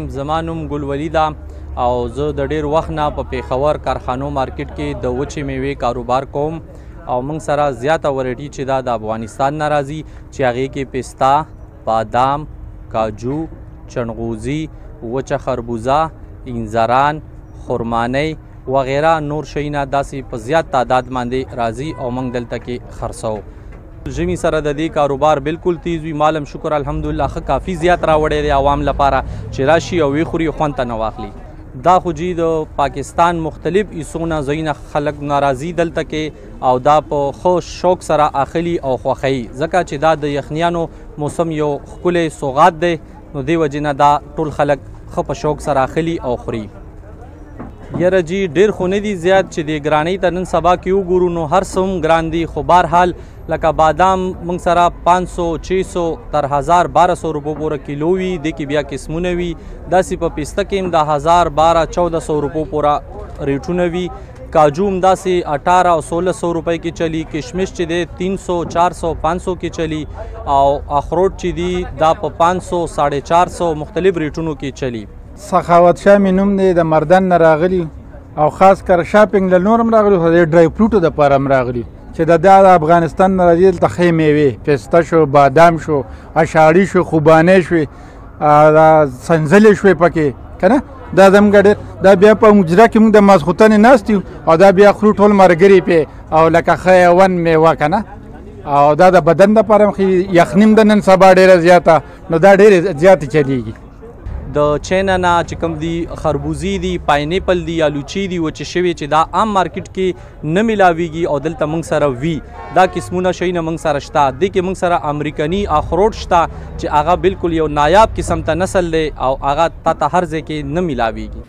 زما نوم ګلولي ده او زه د ډیر وخت نه په پېښور کارخانو مارکېټ کې د وچې میوې کاروبار کوم او موږ سره زیاته ورایټي چې دا د افغانستان نه راځي چې هغې کې پسته، بادام، کاجو، چنغوزي، وچه خربوزه، اینځران، خرمانۍ وغیره نور شیونه داسې په زیات تعداد باندې راځي او موږ دلته کې خرڅوو. ژمي سره د دې کاروبار بالکل تیز وي. مالم شکر الحمدلله ښه کافي زیات راوړی دی عوام لپاره چې راشي او ویخوري خوند ته نه واخلي. دا خو جی د پاکستان مختلف ایسو نه ځایونه خلک ناراضي دلته کې او دا په ښه شوق سره اخلي او خوښوي ځکه چې دا د یخنیانو موسم یو ښکلی سوغات دی نو دې وجې نه دا ټول خلک ښه په شوق سره اخلي او خوري. یاره جی ډیر خو نه دي زیات چې د ګرانۍ ته نن سبا کې وګورو نو هر څه هم ګران دي خو بهرحال لکه بادام موږ سره 500 600 تر 1000 1200 روپو پورې کیلو وي دې کې بیا قسمونه وي داسې په پسته کې هم د 1000 12 1400 روپو پورې ریټونه وي کاجو هم داسې 18 او 1600 روپۍ کې چلی کشمش چې دی 300 400 500 کې چلی او اخروټ چې دی دا په 500 450 مختلف ریټونو کې چلی. سخاوت شاه مې نوم دی د مردان نه راغلي او خاص کر شاپینګ له نور هم راغلي خو د ډرای فروټو دپاره هم راغلي چې د افغانستان نه راځي دلته ښې میوې پسته شو بادام شو اشاړي شو خوبانۍ شوې سنځلې شوې پکې که نه دا زموږ ډېر دا بیا په مجره کې موږ د ماسخوتنې ناست یو او دا بیا خورو ټول ملګري پې او لکه ښه ون میوه که نه او دا د بدن دپاره هم ښه یخني هم د نن سبا ډېره زیاته نو دا ډېرې زیاتې چلیږي. د چینا نه چې کوم دي خربوزي دي پاینیپل دي الوچي دي وچې شوي چې دا عام مارکیټ کې نه میلاویږي او دلته موږ سره وي دا قسمونه شیونه موږ سره شته دې کې موږ سره امریکني اخروټ شته چې هغه بالکل یو نایاب قسم ته نسل دی او هغه تا ته هر ځای کې نه میلاویږي.